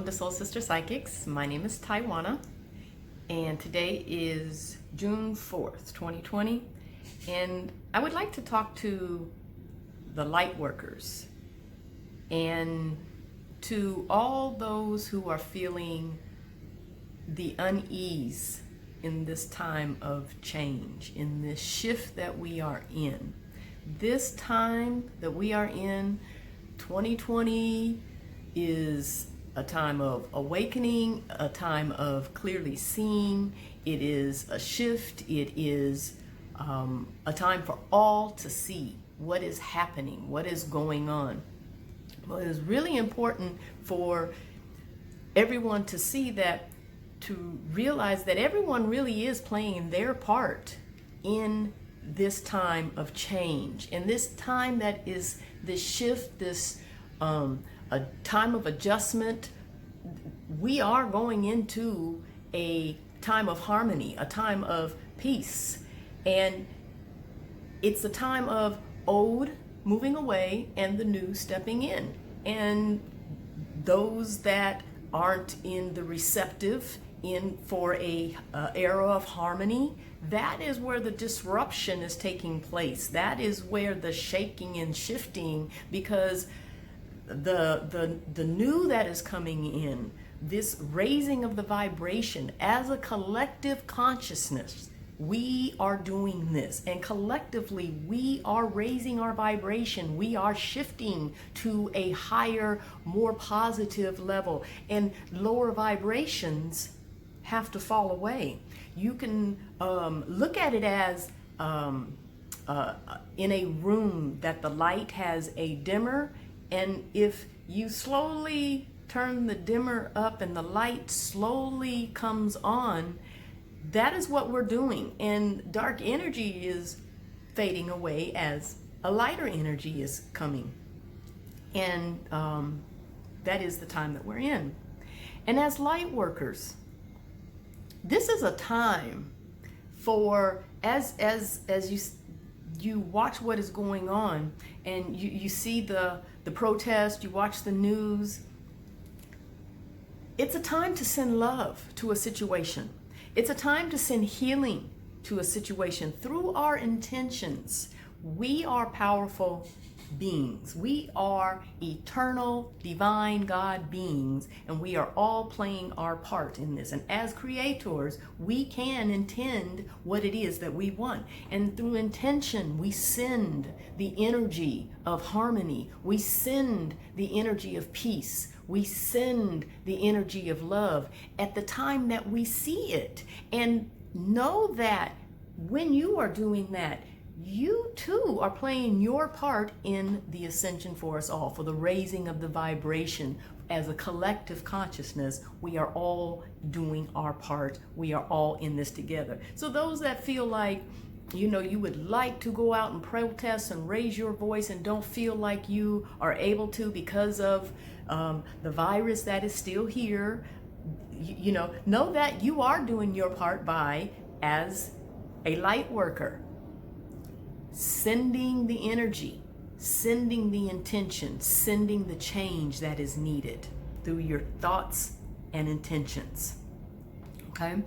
welcome to Soul Sister Psychics. My name is Taiwana, and today is June 4th, 2020, and I would like to talk to the light workers and to all those who are feeling the unease in this time of change, in this shift that we are in. This time that we are in, 2020, is a time of awakening, a time of clearly seeing. It is a shift. It is a time for all to see what is happening, what is going on. Well, it is really important for everyone to see that, to realize that everyone really is playing their part in this time of change, in this time that is this shift, this a time of adjustment. We are going into a time of harmony, a time of peace, and it's a time of old moving away and the new stepping in. And those that aren't in the receptive in for a era of harmony, that is where the disruption is taking place. That is where the shaking and shifting, because the new that is coming in, this raising of the vibration as a collective consciousness, we are doing this, and collectively we are raising our vibration. We are shifting to a higher, more positive level, and lower vibrations have to fall away. You can look at it as in a room that the light has a dimmer, and if you slowly turn the dimmer up and the light slowly comes on, that is what we're doing. And dark energy is fading away as a lighter energy is coming. And that is the time that we're in. And as light workers, this is a time for, as you watch what is going on, and you see the protest, you watch the news, it's a time to send love to a situation. It's a time to send healing to a situation through our intentions. We are powerful beings. We are eternal, divine God beings, and we are all playing our part in this. And as creators, we can intend what it is that we want. And through intention, we send the energy of harmony. We send the energy of peace. We send the energy of love at the time that we see it. And know that when you are doing that, you too are playing your part in the ascension for us all, for the raising of the vibration. As a collective consciousness, we are all doing our part. We are all in this together. So those that feel like, you would like to go out and protest and raise your voice and don't feel like you are able to because of the virus that is still here, know that you are doing your part by, as a light worker, sending the energy, sending the intention, sending the change that is needed through your thoughts and intentions. Okay?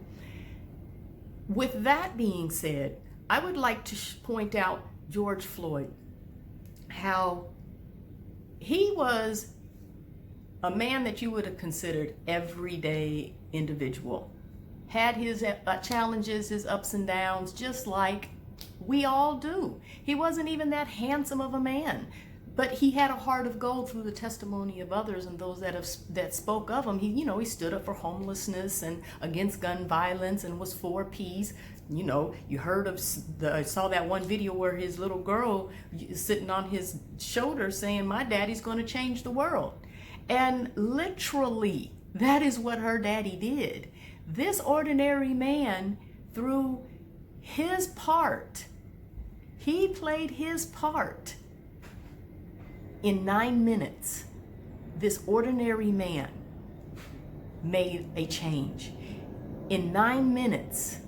With that being said, I would like to point out George Floyd, how he was a man that you would have considered everyday individual, had his challenges, his ups and downs, just like we all do. He wasn't even that handsome of a man, but he had a heart of gold through the testimony of others and those that spoke of him. He stood up for homelessness and against gun violence and was for peace. You heard of I saw that one video where his little girl is sitting on his shoulder saying, "My daddy's going to change the world." And literally, that is what her daddy did. This ordinary man, through his part, he played his part. In 9 minutes, this ordinary man made a change. In 9 minutes,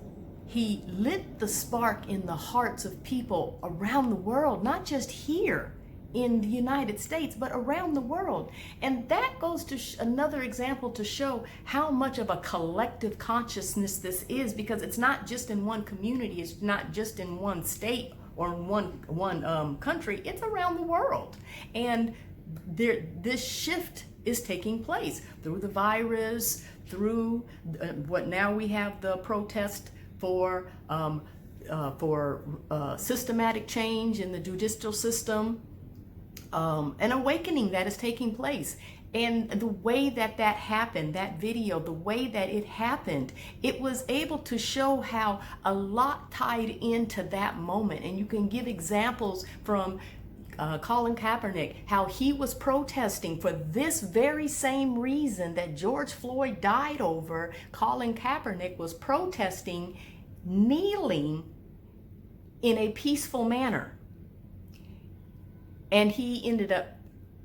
he lit the spark in the hearts of people around the world, not just here in the United States, but around the world. And that goes to another example to show how much of a collective consciousness this is, because it's not just in one community, it's not just in one state or in one country, it's around the world. And this shift is taking place through the virus, through what now we have the protest for systematic change in the judicial system, an awakening that is taking place. And the way that happened, that video, the way that it happened, it was able to show how a lot tied into that moment. And you can give examples from Colin Kaepernick, how he was protesting for this very same reason that George Floyd died over. Colin Kaepernick was protesting, kneeling in a peaceful manner. And he ended up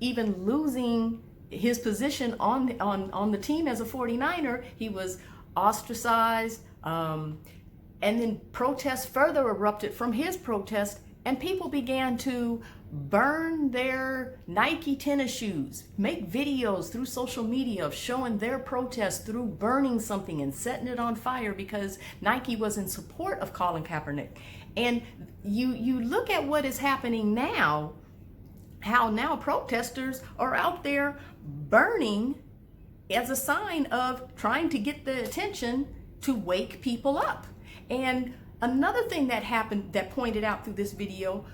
even losing his position on the team as a 49er. He was ostracized, and then protests further erupted from his protest, and people began to burn their Nike tennis shoes, make videos through social media of showing their protest through burning something and setting it on fire because Nike was in support of Colin Kaepernick. And you look at what is happening now, how now protesters are out there burning as a sign of trying to get the attention to wake people up. And another thing that happened that pointed out through this video,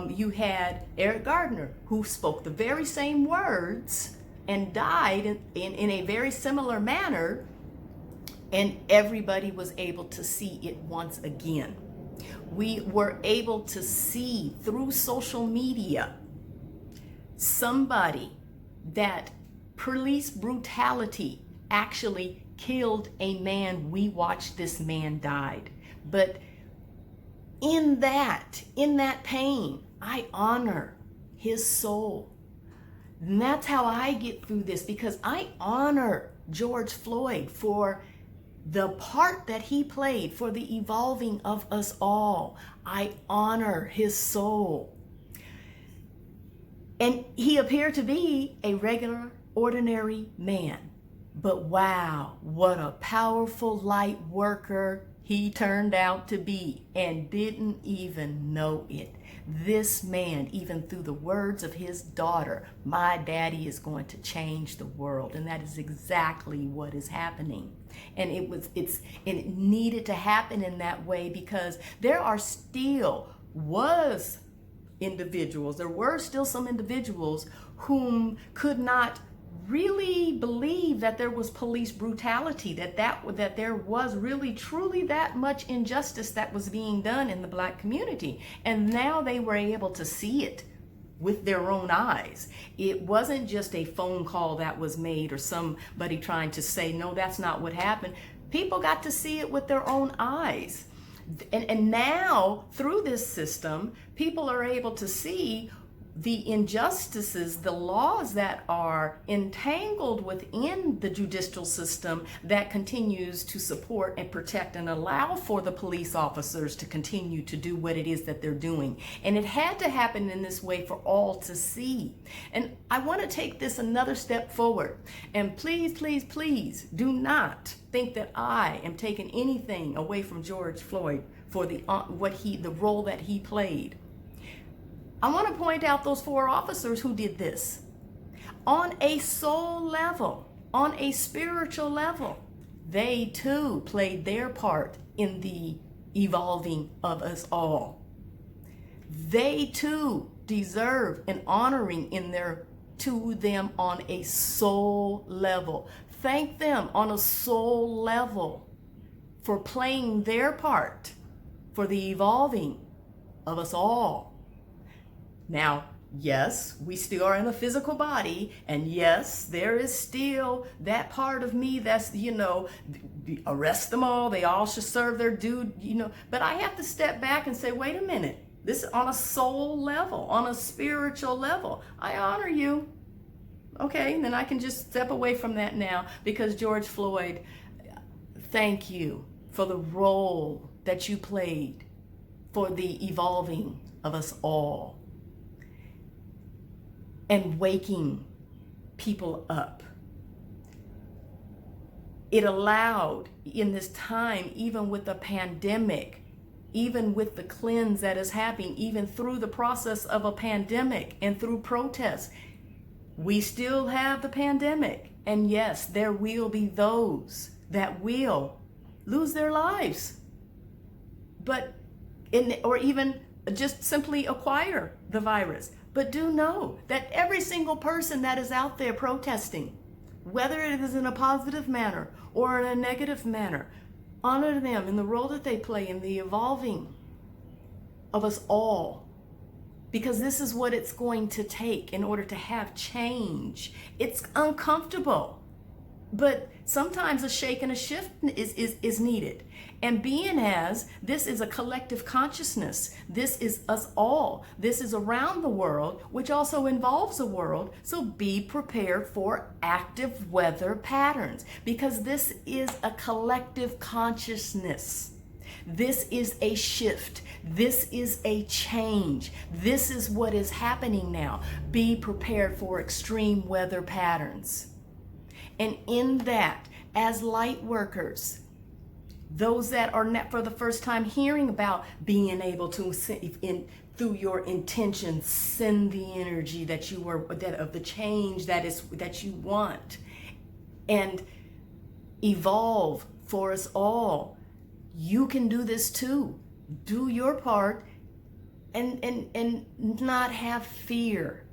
you had Eric Gardner, who spoke the very same words and died in a very similar manner, and everybody was able to see it once again. We were able to see through social media somebody that police brutality actually killed a man. We watched this man died. But in that pain, I honor his soul. And that's how I get through this, because I honor George Floyd for the part that he played for the evolving of us all. I honor his soul. And he appeared to be a regular, ordinary man. But wow, what a powerful light worker he turned out to be, and didn't even know it. This man, even through the words of his daughter, my daddy is going to change the world. And that is exactly what is happening. And it needed to happen in that way, because there were still some individuals whom could not really believe that there was police brutality, that there was really truly that much injustice that was being done in the Black community. And now they were able to see it with their own eyes. It wasn't just a phone call that was made or somebody trying to say, no, that's not what happened. People got to see it with their own eyes. And now, through this system, people are able to see the injustices, the laws that are entangled within the judicial system that continues to support and protect and allow for the police officers to continue to do what it is that they're doing. And it had to happen in this way for all to see. And I want to take this another step forward. And please, please, please do not think that I am taking anything away from George Floyd for the role that he played. I want to point out those 4 officers who did this. On a soul level, on a spiritual level, they too played their part in the evolving of us all. They too deserve an honoring to them on a soul level. Thank them on a soul level for playing their part for the evolving of us all. Now, yes, we still are in a physical body, and yes, there is still that part of me that's, arrest them all, they all should serve their due, but I have to step back and say, wait a minute, this is on a soul level, on a spiritual level. I honor you. Okay, and then I can just step away from that now, because George Floyd, thank you for the role that you played for the evolving of us all. and waking people up. It allowed in this time, even with the pandemic, even with the cleanse that is happening, even through the process of a pandemic and through protests, we still have the pandemic. And yes, there will be those that will lose their lives, or even just simply acquire the virus. But do know that every single person that is out there protesting, whether it is in a positive manner or in a negative manner, honor them in the role that they play in the evolving of us all. Because this is what it's going to take in order to have change. It's uncomfortable, but sometimes a shake and a shift is needed. And being as this is a collective consciousness, this is us all, this is around the world, which also involves the world. So be prepared for active weather patterns, because this is a collective consciousness. This is a shift. This is a change. This is what is happening now. Be prepared for extreme weather patterns. And in that, as light workers, those that are not for the first time hearing about being able to, through your intention, send the energy that you were, that of the change that you want, and evolve for us all. You can do this too. Do your part and not have fear.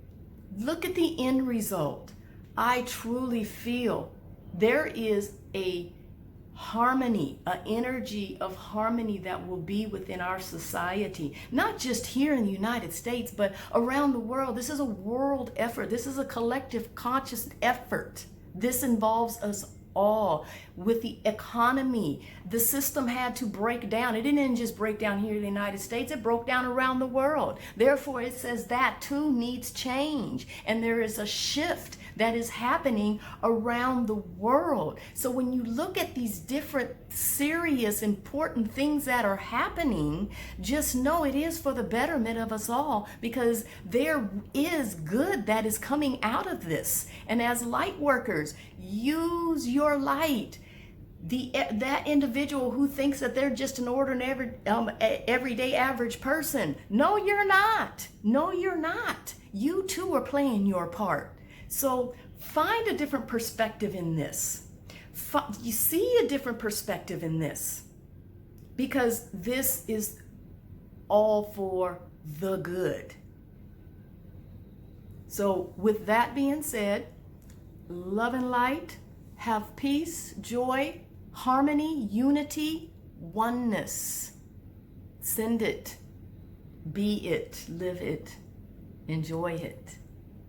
Look at the end result. I truly feel there is a harmony, an energy of harmony that will be within our society, not just here in the United States, but around the world. This is a world effort. This is a collective conscious effort. This involves us all. With the economy, the system had to break down. It didn't just break down here in the United States, it broke down around the world. Therefore, it says that too needs change. And there is a shift that is happening around the world. So when you look at these different serious, important things that are happening, just know it is for the betterment of us all, because there is good that is coming out of this. And as light workers, use your light. That individual who thinks that they're just an ordinary, everyday average person. No, you're not. No, you're not. You too are playing your part. So find a different perspective in this. You see a different perspective in this, because this is all for the good. So with that being said, love and light, have peace, joy, harmony, unity, oneness. Send it, be it, live it, enjoy it,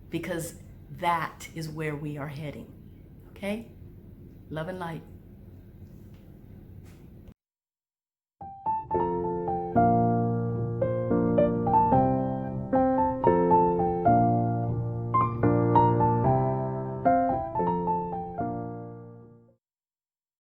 because that is where we are heading. Okay? Love and light.